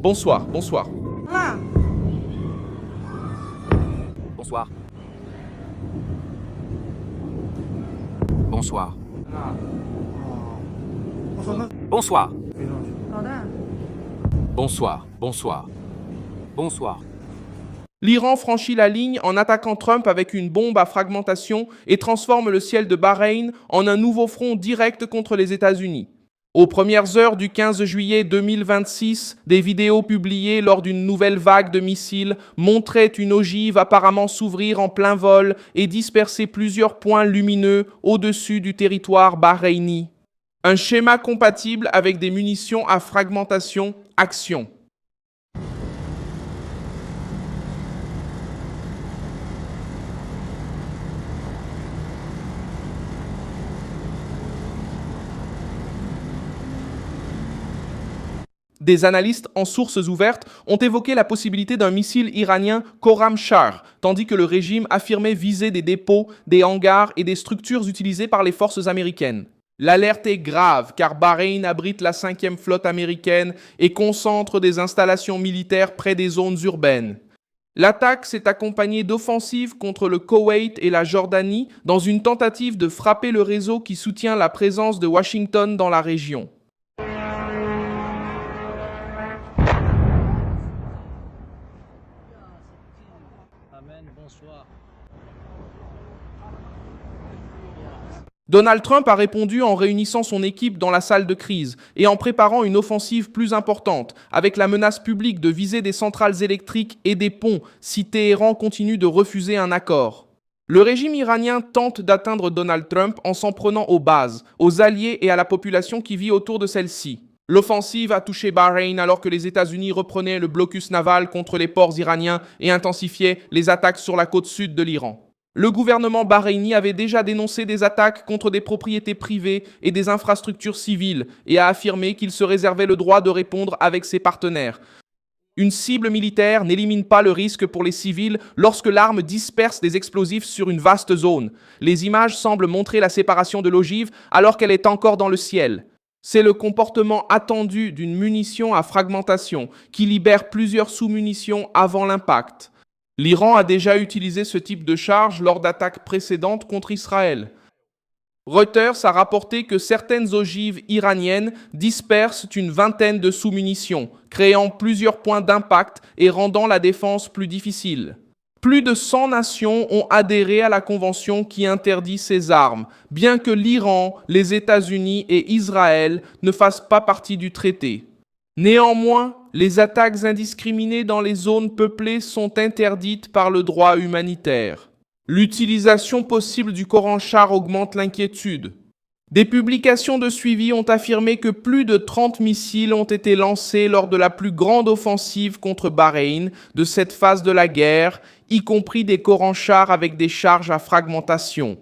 Bonsoir, bonsoir. Ah, Bonsoir. Bonsoir. Bonsoir. 老大， Bonsoir. Bonsoir. Bonsoir. L'Iran franchit la ligne en attaquant Trump avec une bombe à fragmentation et transforme le ciel de Bahreïn en un nouveau front direct contre les États-Unis. Aux premières heures du 15 juillet 2026, des vidéos publiées lors d'une nouvelle vague de missiles montraient une ogive apparemment s'ouvrir en plein vol et disperser plusieurs points lumineux au-dessus du territoire bahreïni. Un schéma compatible avec des munitions à fragmentation action. Des analystes en sources ouvertes ont évoqué la possibilité d'un missile iranien Khorramshahr, tandis que le régime affirmait viser des dépôts, des hangars et des structures utilisées par les forces américaines. L'alerte est grave car Bahreïn abrite la 5e flotte américaine et concentre des installations militaires près des zones urbaines. L'attaque s'est accompagnée d'offensives contre le Koweït et la Jordanie dans une tentative de frapper le réseau qui soutient la présence de Washington dans la région. Amen, bonsoir. Donald Trump a répondu en réunissant son équipe dans la salle de crise et en préparant une offensive plus importante, avec la menace publique de viser des centrales électriques et des ponts si Téhéran continue de refuser un accord. Le régime iranien tente d'atteindre Donald Trump en s'en prenant aux bases, aux alliés et à la population qui vit autour de celle-ci. L'offensive a touché Bahreïn alors que les États-Unis reprenaient le blocus naval contre les ports iraniens et intensifiaient les attaques sur la côte sud de l'Iran. Le gouvernement bahreïni avait déjà dénoncé des attaques contre des propriétés privées et des infrastructures civiles et a affirmé qu'il se réservait le droit de répondre avec ses partenaires. Une cible militaire n'élimine pas le risque pour les civils lorsque l'arme disperse des explosifs sur une vaste zone. Les images semblent montrer la séparation de l'ogive alors qu'elle est encore dans le ciel. C'est le comportement attendu d'une munition à fragmentation qui libère plusieurs sous-munitions avant l'impact. L'Iran a déjà utilisé ce type de charge lors d'attaques précédentes contre Israël. Reuters a rapporté que certaines ogives iraniennes dispersent une vingtaine de sous-munitions, créant plusieurs points d'impact et rendant la défense plus difficile. Plus de 100 nations ont adhéré à la convention qui interdit ces armes, bien que l'Iran, les États-Unis et Israël ne fassent pas partie du traité. Néanmoins, les attaques indiscriminées dans les zones peuplées sont interdites par le droit humanitaire. L'utilisation possible du Khorramshahr augmente l'inquiétude. Des publications de suivi ont affirmé que plus de 30 missiles ont été lancés lors de la plus grande offensive contre Bahreïn de cette phase de la guerre, y compris des Khorramshahr avec des charges à fragmentation.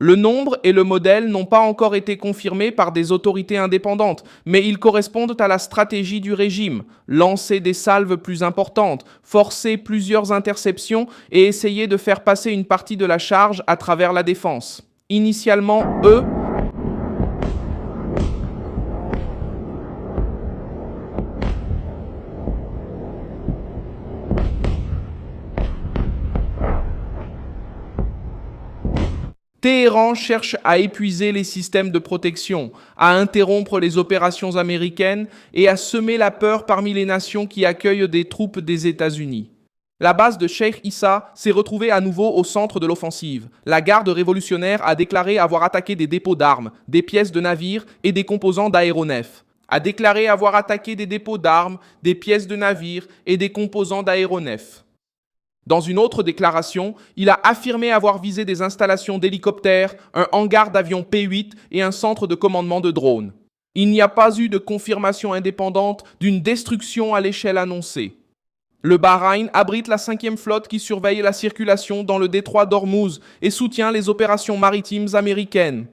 Le nombre et le modèle n'ont pas encore été confirmés par des autorités indépendantes, mais ils correspondent à la stratégie du régime, lancer des salves plus importantes, forcer plusieurs interceptions et essayer de faire passer une partie de la charge à travers la défense. Initialement, eux, Téhéran cherche à épuiser les systèmes de protection, à interrompre les opérations américaines et à semer la peur parmi les nations qui accueillent des troupes des États-Unis. La base de Sheikh Issa s'est retrouvée à nouveau au centre de l'offensive. La garde révolutionnaire a déclaré avoir attaqué des dépôts d'armes, des pièces de navires et des composants d'aéronefs. A déclaré avoir attaqué des dépôts d'armes, des pièces de navires et des composants d'aéronefs. Dans une autre déclaration, il a affirmé avoir visé des installations d'hélicoptères, un hangar d'avions P-8 et un centre de commandement de drones. Il n'y a pas eu de confirmation indépendante d'une destruction à l'échelle annoncée. Le Bahreïn abrite la 5e flotte qui surveille la circulation dans le détroit d'Ormuz et soutient les opérations maritimes américaines.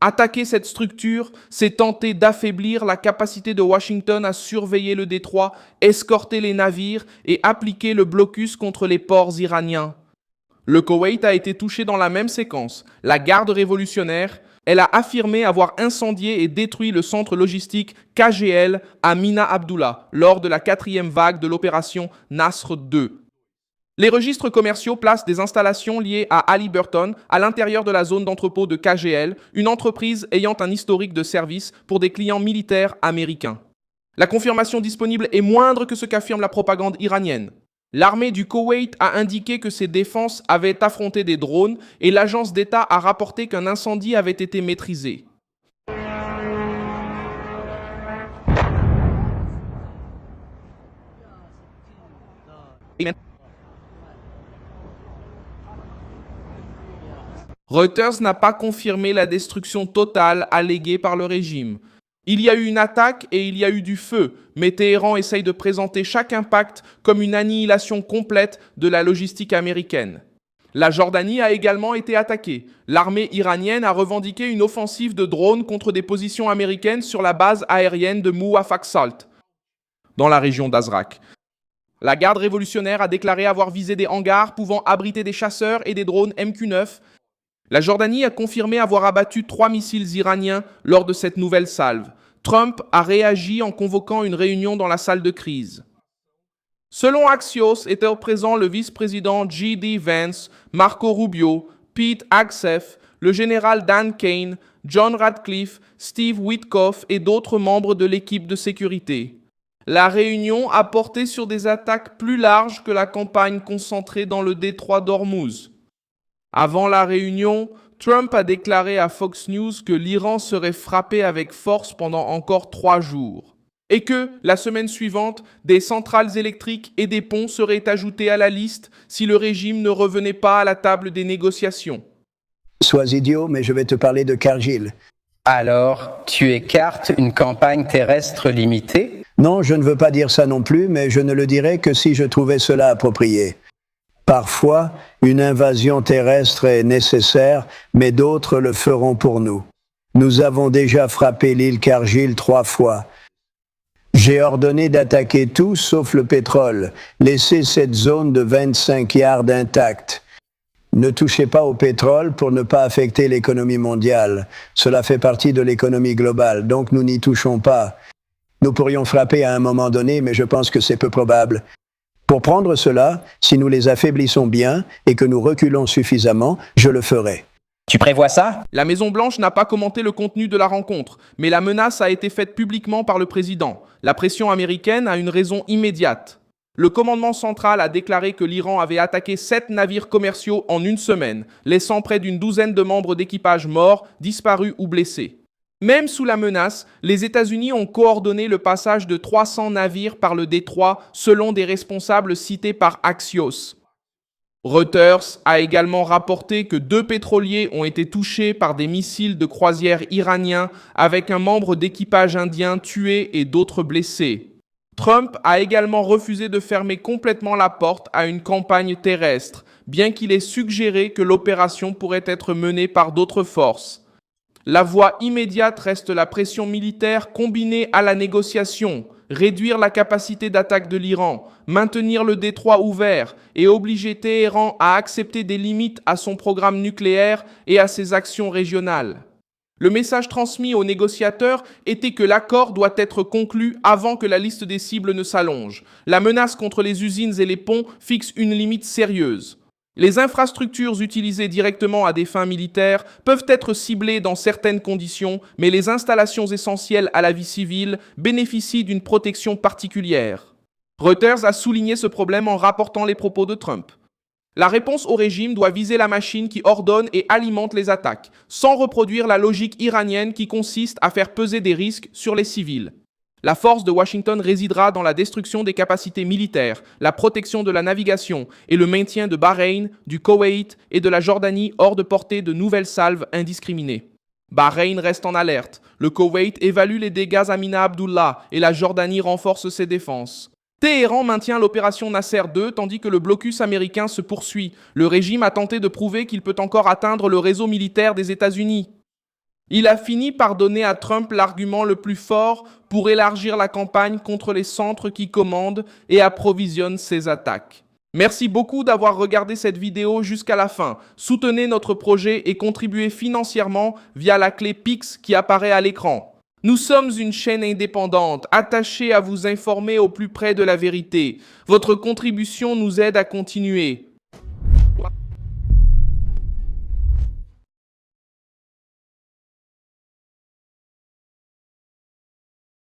Attaquer cette structure, c'est tenter d'affaiblir la capacité de Washington à surveiller le détroit, escorter les navires et appliquer le blocus contre les ports iraniens. Le Koweït a été touché dans la même séquence. La garde révolutionnaire, Elle a affirmé avoir incendié et détruit le centre logistique KGL à Mina Abdullah lors de la 4e vague de l'opération Nasr 2. Les registres commerciaux placent des installations liées à Halliburton à l'intérieur de la zone d'entrepôt de KGL, une entreprise ayant un historique de service pour des clients militaires américains. La confirmation disponible est moindre que ce qu'affirme la propagande iranienne. L'armée du Koweït a indiqué que ses défenses avaient affronté des drones et l'agence d'État a rapporté qu'un incendie avait été maîtrisé. Reuters n'a pas confirmé la destruction totale alléguée par le régime. Il y a eu une attaque et il y a eu du feu, mais Téhéran essaye de présenter chaque impact comme une annihilation complète de la logistique américaine. La Jordanie a également été attaquée. L'armée iranienne a revendiqué une offensive de drones contre des positions américaines sur la base aérienne de Muwafaq Salt, dans la région d'Azraq. La garde révolutionnaire a déclaré avoir visé des hangars pouvant abriter des chasseurs et des drones MQ-9. La Jordanie a confirmé avoir abattu 3 missiles iraniens lors de cette nouvelle salve. Trump a réagi en convoquant une réunion dans la salle de crise. Selon Axios, étaient présents le vice-président J.D. Vance, Marco Rubio, Pete Hegseth, le général Dan Kane, John Ratcliffe, Steve Witkoff et d'autres membres de l'équipe de sécurité. La réunion a porté sur des attaques plus larges que la campagne concentrée dans le détroit d'Ormuz. Avant la réunion, Trump a déclaré à Fox News que l'Iran serait frappé avec force pendant encore 3 jours et que, la semaine suivante, des centrales électriques et des ponts seraient ajoutés à la liste si le régime ne revenait pas à la table des négociations. Sois idiot, mais je vais te parler de Kargil. Alors, tu écartes une campagne terrestre limitée? Non, je ne veux pas dire ça non plus, mais je ne le dirais que si je trouvais cela approprié. Parfois, une invasion terrestre est nécessaire, mais d'autres le feront pour nous. Nous avons déjà frappé l'île Kargil 3 fois. J'ai ordonné d'attaquer tout sauf le pétrole. Laissez cette zone de 25 yards intacte. Ne touchez pas au pétrole pour ne pas affecter l'économie mondiale. Cela fait partie de l'économie globale, donc nous n'y touchons pas. Nous pourrions frapper à un moment donné, mais je pense que c'est peu probable. Pour prendre cela, si nous les affaiblissons bien et que nous reculons suffisamment, je le ferai. Tu prévois ça? La Maison-Blanche n'a pas commenté le contenu de la rencontre, mais la menace a été faite publiquement par le président. La pression américaine a une raison immédiate. Le commandement central a déclaré que l'Iran avait attaqué 7 navires commerciaux en une semaine, laissant près d'une douzaine de membres d'équipage morts, disparus ou blessés. Même sous la menace, les États-Unis ont coordonné le passage de 300 navires par le détroit selon des responsables cités par Axios. Reuters a également rapporté que 2 pétroliers ont été touchés par des missiles de croisière iraniens avec un membre d'équipage indien tué et d'autres blessés. Trump a également refusé de fermer complètement la porte à une campagne terrestre, bien qu'il ait suggéré que l'opération pourrait être menée par d'autres forces. La voie immédiate reste la pression militaire combinée à la négociation, réduire la capacité d'attaque de l'Iran, maintenir le détroit ouvert et obliger Téhéran à accepter des limites à son programme nucléaire et à ses actions régionales. Le message transmis aux négociateurs était que l'accord doit être conclu avant que la liste des cibles ne s'allonge. La menace contre les usines et les ponts fixe une limite sérieuse. Les infrastructures utilisées directement à des fins militaires peuvent être ciblées dans certaines conditions, mais les installations essentielles à la vie civile bénéficient d'une protection particulière. Reuters a souligné ce problème en rapportant les propos de Trump. La réponse au régime doit viser la machine qui ordonne et alimente les attaques, sans reproduire la logique iranienne qui consiste à faire peser des risques sur les civils. La force de Washington résidera dans la destruction des capacités militaires, la protection de la navigation et le maintien de Bahreïn, du Koweït et de la Jordanie hors de portée de nouvelles salves indiscriminées. Bahreïn reste en alerte, le Koweït évalue les dégâts à Mina Abdullah et la Jordanie renforce ses défenses. Téhéran maintient l'opération Nasser 2 tandis que le blocus américain se poursuit. Le régime a tenté de prouver qu'il peut encore atteindre le réseau militaire des États-Unis. Il a fini par donner à Trump l'argument le plus fort pour élargir la campagne contre les centres qui commandent et approvisionnent ses attaques. Merci beaucoup d'avoir regardé cette vidéo jusqu'à la fin. Soutenez notre projet et contribuez financièrement via la clé Pix qui apparaît à l'écran. Nous sommes une chaîne indépendante, attachée à vous informer au plus près de la vérité. Votre contribution nous aide à continuer.